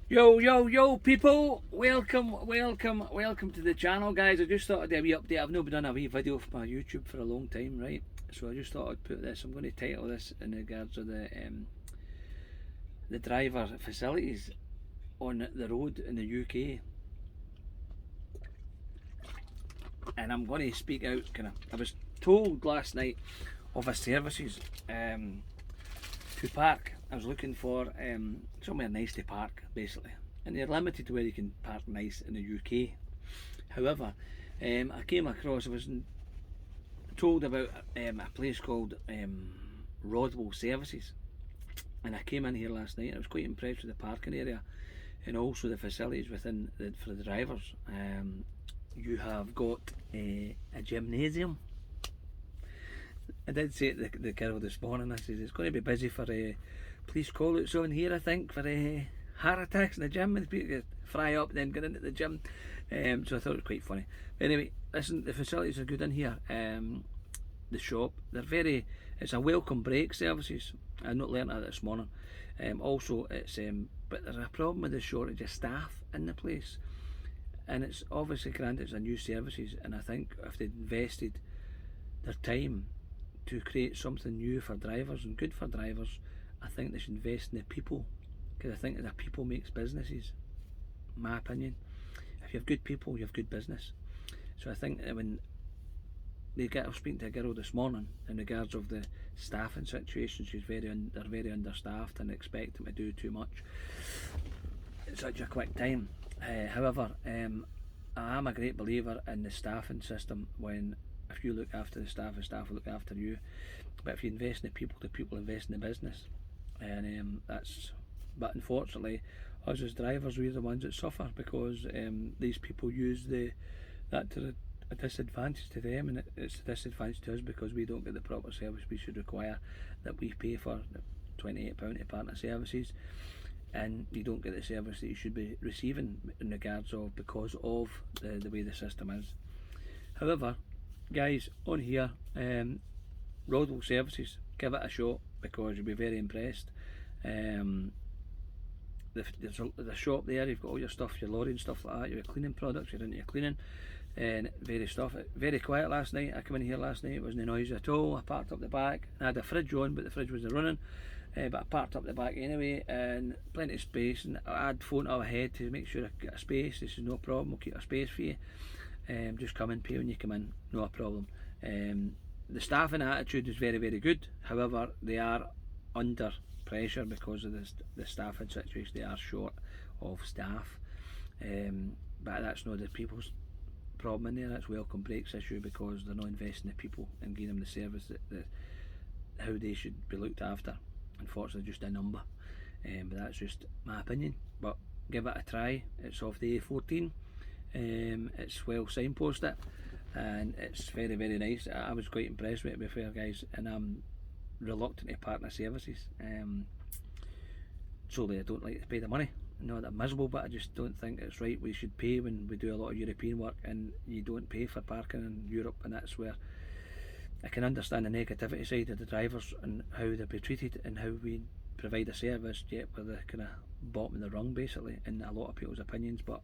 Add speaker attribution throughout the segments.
Speaker 1: Yo, people! Welcome to the channel, guys. I just thought I'd do a wee update. I've not done a wee video for my YouTube for a long time, right? So I just thought I'd put this. I'm going to title this in regards to the driver facilities on the road in the UK, and I'm going to speak out. I was told last night of a services to park. I was looking for somewhere nice to park, basically, and they're limited to where you can park nice in the UK. However, I came across, I was told about a place called Rodwell Services, and I came in here last night and I was quite impressed with the parking area and also the facilities within for the drivers. You have got a gymnasium. I did say to the girl this morning, I said it's going to be busy for police call outs on here, I think, for heart attacks in the gym, and people get fry up then get into the gym. So I thought it was quite funny. But anyway, listen, the facilities are good in here. The shop, it's a welcome break services. I've not learnt that this morning. Also, but there's a problem with the shortage of staff in the place, and it's obviously granted it's a new services, and I think if they invested their time to create something new for drivers and good for drivers, I think they should invest in the people, because I think that the people makes businesses. My opinion. If you have good people, you have good business. So I think that when I was speaking to a girl this morning in regards of the staffing situation, they're very understaffed and expect them to do too much in such a quick time. However, I am a great believer in the staffing system. When if you look after the staff will look after you. But if you invest in the people invest in the business, and that's. But unfortunately, us as drivers, we're the ones that suffer because these people use that to a disadvantage to them, and it's a disadvantage to us because we don't get the proper service we should require, that we pay for £28 to partner services, and you don't get the service that you should be receiving in regards of because of the way the system is. However, guys, on here, Rodwell Services, give it a shot because you'll be very impressed. There's a shop there, you've got all your stuff, your lorry and stuff like that, your cleaning products, you're into your cleaning and very quiet last night. I came in here last night, it wasn't noisy at all. I parked up the back, I had a fridge on but the fridge wasn't running, but I parked up the back anyway, and plenty of space, and I had phoned up ahead to make sure I get a space. This is no problem, we'll keep a space for you. Just come in, pay when you come in, no problem. The staffing attitude is very, very good. However, they are under pressure because of the staffing situation. They are short of staff, but that's not the people's problem in there. That's welcome breaks issue because they're not investing in the people and giving them the service that how they should be looked after. Unfortunately, just a number, but that's just my opinion. But give it a try. It's off the A14. It's well signposted and it's very, very nice. I was quite impressed with it, to be fair, guys, and I'm reluctant to partner services solely I don't like to pay the money. Not that I'm miserable, but I just don't think it's right. We should pay when we do a lot of European work, and you don't pay for parking in Europe, and that's where I can understand the negativity side of the drivers and how they'll be treated and how we provide a service, yet we're the kind of bottom of the rung basically in a lot of people's opinions. But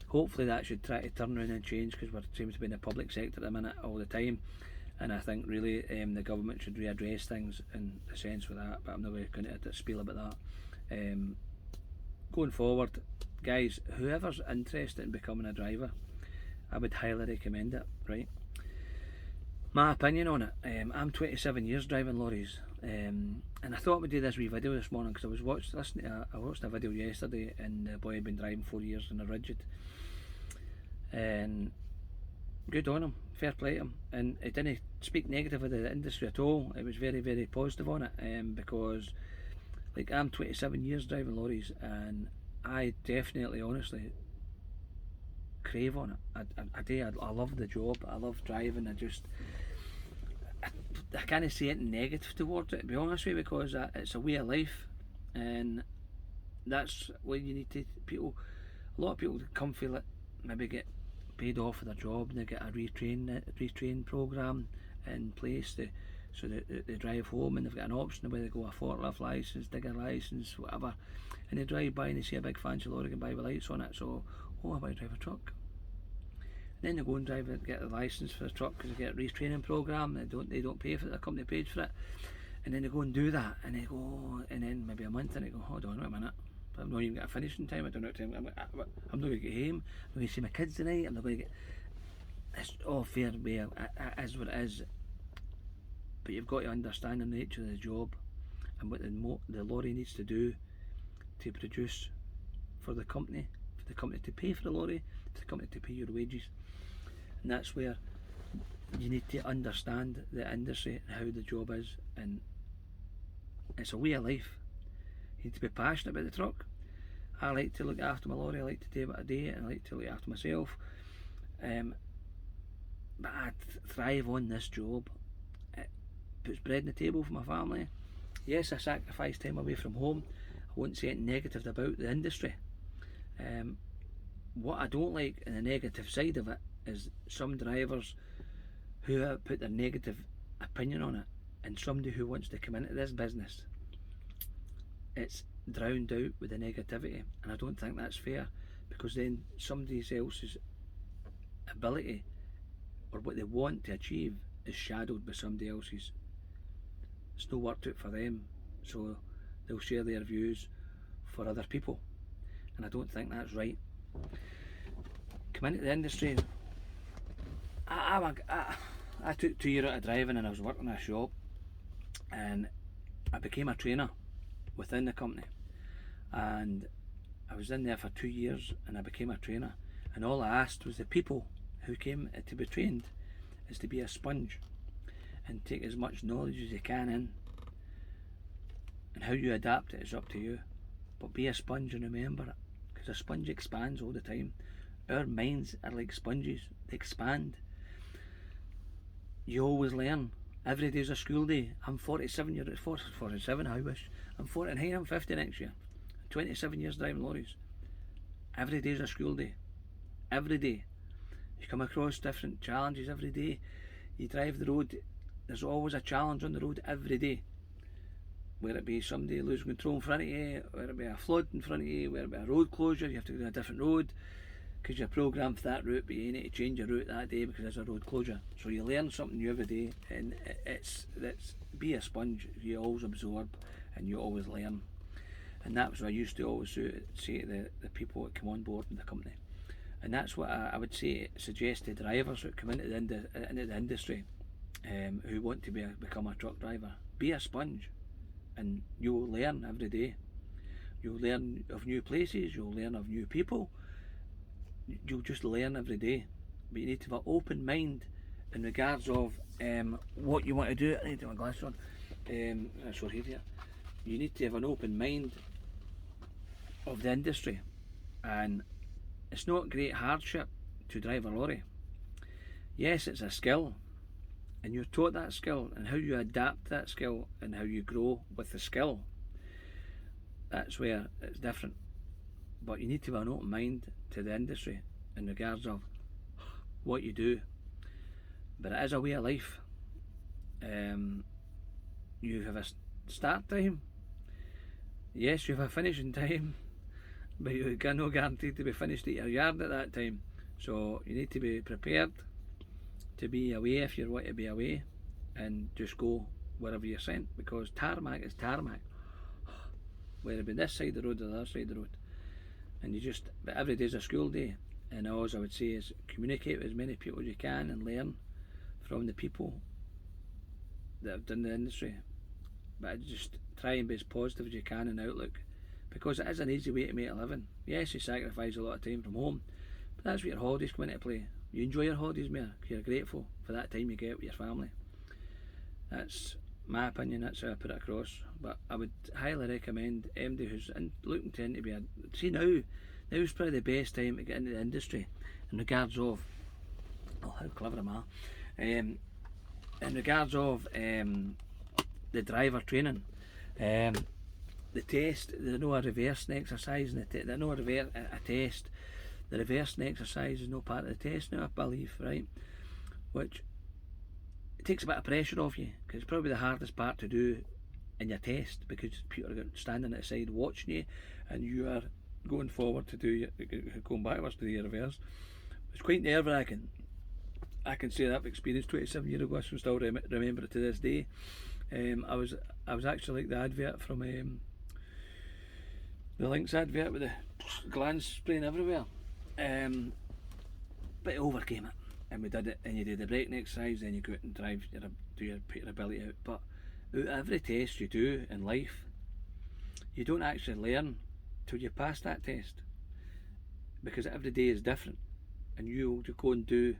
Speaker 1: hopefully that should try to turn around and change, because we seem to be in the public sector at the minute all the time, and I think really the government should readdress things in the sense with that, but I'm not going to spiel about that. Going forward, guys, whoever's interested in becoming a driver, I would highly recommend it, right? My opinion on it, I'm 27 years driving lorries, and I thought we'd do this wee video this morning because I watched a video yesterday, and the boy had been driving 4 years in a rigid, and good on him, fair play to him, and he didn't speak negative of the industry at all. It was very, very positive on it, because like I'm 27 years driving lorries, and I definitely, honestly crave on it. I love the job, I love driving. I can't say anything negative towards it, to be honest with you, because it's a way of life, and that's what you need to people. A lot of people come feel it, maybe get paid off for their job, and they get a retrain program in place to So they drive home and they've got an option of whether they go a forklift licence, digger licence, whatever, and they drive by and they see a big fancy lorry and buy with lights on it. So, oh, I want to drive a truck. And then they go and drive it, get the licence for the truck because they get a retraining programme. They don't pay for it. The company pays for it. And then they go and do that, and they go, and then maybe a month, and they go, hold on a minute, I've not even got a finishing time. I don't know what time. I'm not going to get home. I'm going to see my kids tonight. I'm not going to get. It's all fair way as what it is. But you've got to understand the nature of the job and what the lorry needs to do to produce for the company to pay for the lorry, for the company to pay your wages. And that's where you need to understand the industry and how the job is, and it's a way of life. You need to be passionate about the truck. I like to look after my lorry, I like to do it a day, and I like to look after myself. But I thrive on this job. It puts bread on the table for my family. Yes, I sacrifice time away from home. I won't say anything negative about the industry. What I don't like in the negative side of it is some drivers who have put their negative opinion on it, and somebody who wants to come into this business, it's drowned out with the negativity, and I don't think that's fair, because then somebody else's ability or what they want to achieve is shadowed by somebody else's. It's not worked out for them, so they'll share their views for other people, and I don't think that's right. Come into the industry. I took 2 years out of driving, and I was working in a shop, and I became a trainer within the company, and I was in there for 2 years, and I became a trainer, and all I asked was the people who came to be trained is to be a sponge and take as much knowledge as you can in, and how you adapt it is up to you, but be a sponge and remember it, because a sponge expands all the time. Our minds are like sponges, they expand. You always learn. Every day's a school day. I'm 47 I wish. I'm 49, I'm 50 next year. 27 years driving lorries. Every day's a school day. Every day. You come across different challenges every day. You drive the road, there's always a challenge on the road every day. Whether it be somebody losing control in front of you, whether it be a flood in front of you, whether it be a road closure, you have to go to a different road because you're programmed for that route, but you need to change your route that day because there's a road closure. So you learn something new every day, and it's be a sponge. You always absorb and you always learn, and that's what I used to always say to the people that come on board in the company. And that's what I would suggest to drivers who come into the industry, who want to become a truck driver. Be a sponge, and you'll learn every day. You'll learn of new places, you'll learn of new people. You'll just learn every day, but you need to have an open mind in regards of what you want to do. I need to have my glasses on. Sorry here. You need to have an open mind of the industry, and it's not great hardship to drive a lorry. Yes, it's a skill, and you're taught that skill and how you adapt that skill and how you grow with the skill. That's where it's different. But you need to have an open mind to the industry in regards of what you do. But it is a way of life. You have a start time. Yes, you have a finishing time, but you're no guaranteed to be finished at your yard at that time. So you need to be prepared to be away if you want to be away, and just go wherever you're sent, because tarmac is tarmac, whether it be this side of the road or the other side of the road. And but every day's a school day, and all I would say is communicate with as many people as you can and learn from the people that have done the industry. But just try and be as positive as you can in outlook, because it is an easy way to make a living. Yes, you sacrifice a lot of time from home, but that's where your holidays come into play. You enjoy your holidays more because you're grateful for that time you get with your family. That's my opinion, that's how I put it across. But I would highly recommend anybody who's looking to be now's probably the best time to get into the industry in regards of, oh how clever am I, in regards of the driver training, the test. There's no a reversing exercise, and there's no a test. The reversing exercise is no part of the test now, I believe, right? Which it takes a bit of pressure off you, because it's probably the hardest part to do in your test, because people are standing at the side watching you, and you are going forward to do your, going backwards to do your reverse. It's quite nerve wracking. I can say that I've experienced 27 years ago. I can still remember it to this day. I was actually like the advert from the Lynx advert with the glands spraying everywhere. But I overcame it, and we did it. And you do the braking exercise, then you go out and drive, put your ability out. But out of every test you do in life, you don't actually learn till you pass that test, because every day is different, and you'll just go and do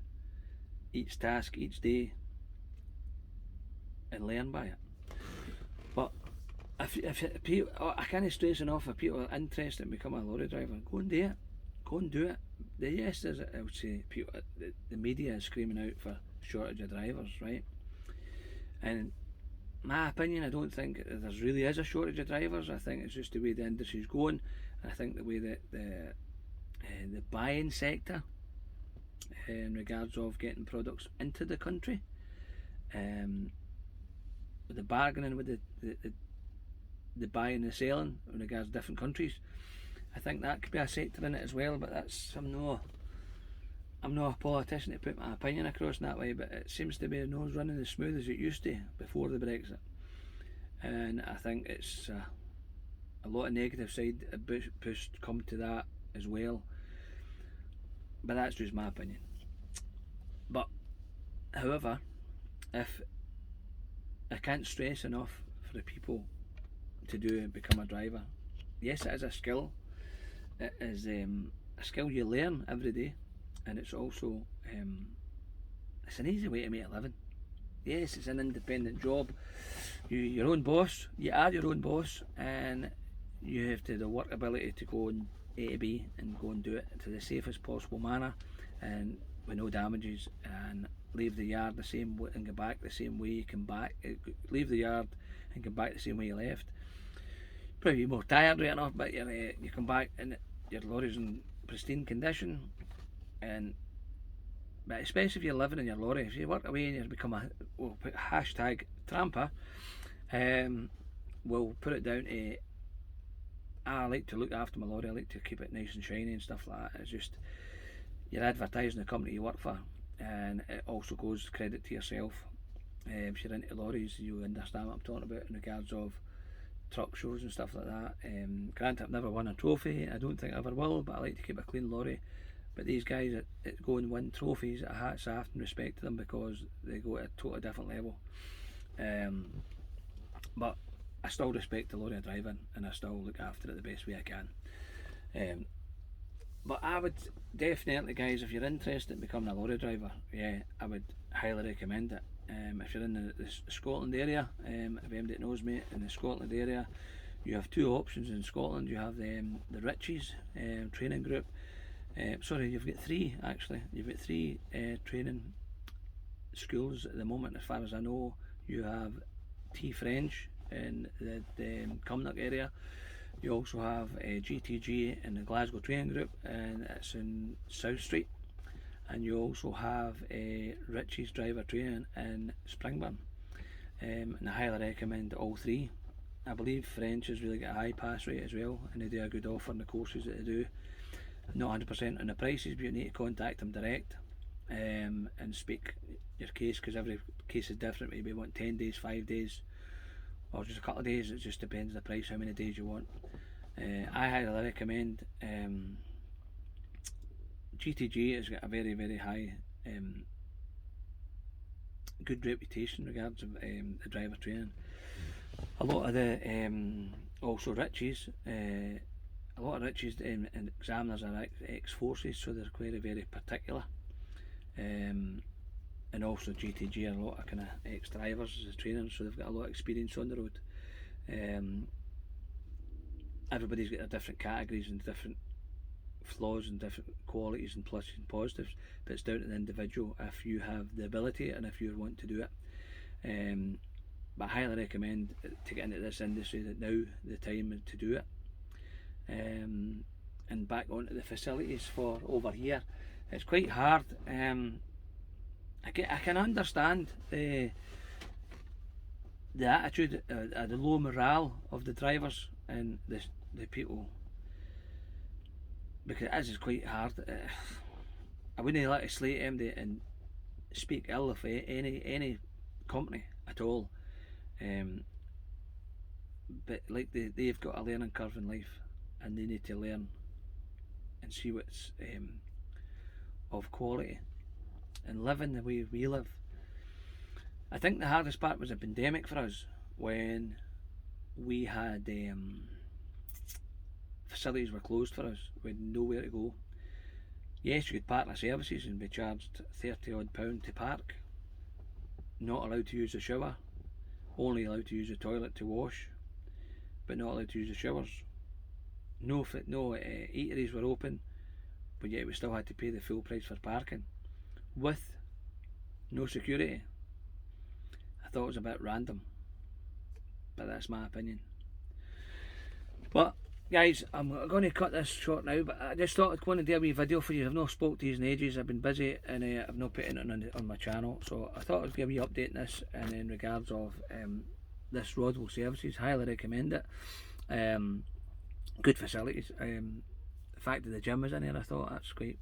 Speaker 1: each task each day and learn by it. But if people, I can't stress enough, if people are interested in becoming a lorry driver, go and do it. Go and do it. Yes, there's, I would say, people, the media is screaming out for shortage of drivers, right? And my opinion, I don't think there really is a shortage of drivers. I think it's just the way the industry's going. I think the way that the buying sector, in regards of getting products into the country, the bargaining with the buying and the selling in regards to different countries, I think that could be a sector in it as well. But that's, I'm not a politician to put my opinion across in that way, but it seems to be not running as smooth as it used to before the Brexit, and I think it's a lot of negative side push come to that as well. But that's just my opinion. But however, if I can't stress enough for the people to become a driver, yes, it is a skill. It is a skill you learn every day, and it's also it's an easy way to make a living. Yes, it's an independent job. You're your own boss. You are your own boss, and you have the work ability to go and A to B and go and do it to the safest possible manner, and with no damages, and leave the yard the same way and go back the same way you come back. Leave the yard and come back the same way you left. Probably more tired right enough, but you come back and your lorry's in pristine condition. And but especially if you're living in your lorry, if you work away and you become we'll put hashtag tramper, we'll put it down to, I like to look after my lorry, I like to keep it nice and shiny and stuff like that. It's just, you're advertising the company you work for, and it also goes credit to yourself. If you're into lorries, you understand what I'm talking about in regards of truck shows and stuff like that. Granted, I've never won a trophy, I don't think I ever will, but I like to keep a clean lorry. But these guys that go and win trophies, hats off and respect to them, because they go at a totally different level. But I still respect the lorry driving, and I still look after it the best way I can. But I would definitely, guys, if you're interested in becoming a lorry driver, yeah, I would highly recommend it. If you're in the Scotland area, if anybody knows me, in the Scotland area, you have two options in Scotland. You have the Richies training group. Sorry, you've got three actually. You've got three training schools at the moment, as far as I know. You have T French in the Cumnock area. You also have GTG in the Glasgow Training Group, and it's in South Street. And you also have Richie's Driver Training in Springburn. And I highly recommend all three. I believe French has really got a high pass rate as well, and they do a good offer on the courses that they do. Not 100% on the prices, but you need to contact them direct and speak your case, because every case is different. Maybe you want 10 days, 5 days, or just a couple of days. It just depends on the price, how many days you want. I highly recommend GTG. Has got a very, very high good reputation in regards of the driver training. A lot of the also Richies, a lot of Richies and examiners are ex-forces, so they're very, very particular. And also GTG are a lot of kind of ex-drivers as trainers, so they've got a lot of experience on the road. Everybody's got their different categories and different flaws and different qualities and pluses and positives, but it's down to the individual if you have the ability and if you want to do it. But I highly recommend to get into this industry, that now the time to do it. And back onto the facilities for over here, it's quite hard. I can understand the attitude, the low morale of the drivers and the people, because it is quite hard. I wouldn't like to slate them and speak ill of any company at all. Um, but like they've got a learning curve in life, and they need to learn and see what's of quality and living the way we live. I think the hardest part was a pandemic for us when we had facilities were closed for us. We had nowhere to go. Yes, you could park the services and be charged £30 odd to park. Not allowed to use the shower. Only allowed to use the toilet to wash, but not allowed to use the showers. No eateries were open, but yet we still had to pay the full price for parking with no security. I thought it was a bit random, but that's my opinion. But guys, I'm going to cut this short now, but I just thought I'd go and do a wee video for you. I've not spoke to you in ages, I've been busy, and I've not put it on my channel, so I thought I'd give you a wee update on this, and in regards of this Rodwell Services, highly recommend it. Good facilities. The fact that the gym was in here, I thought that's quite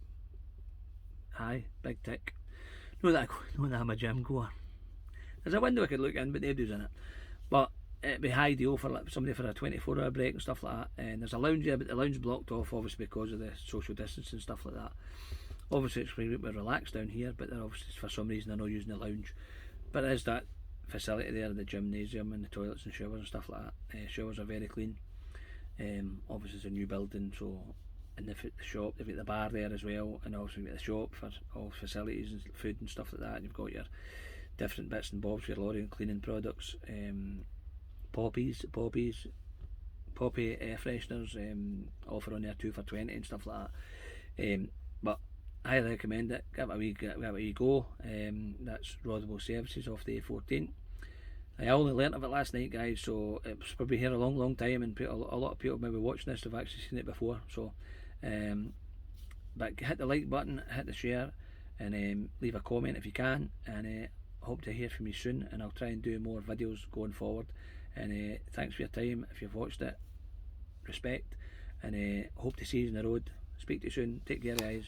Speaker 1: high, big tick. Not that I'm a gym goer. There's a window I could look in, but nobody's in it. But it'd be ideal for like somebody for a 24-hour break and stuff like that. And there's a lounge there, but the lounge blocked off obviously because of the social distance and stuff like that. Obviously it's quite relaxed down here, but they're obviously for some reason they're not using the lounge. But there's that facility there, the gymnasium and the toilets and showers and stuff like that. Showers are very clean. Obviously it's a new building, so in the shop they've got the bar there as well, and also you've got the shop for all facilities and food and stuff like that. And you've got your different bits and bobs, your laundry and cleaning products, poppy air fresheners, offer on there 2 for £20 and stuff like that. But I recommend it. Give it a wee go. That's Rodwell Services off the A14. I only learnt of it last night, guys, so it's probably here a long time, and a lot of people maybe watching this have actually seen it before. So, but hit the like button, hit the share, and leave a comment if you can. And hope to hear from you soon, and I'll try and do more videos going forward. And thanks for your time. If you've watched it, respect, and hope to see you on the road. Speak to you soon. Take care, guys.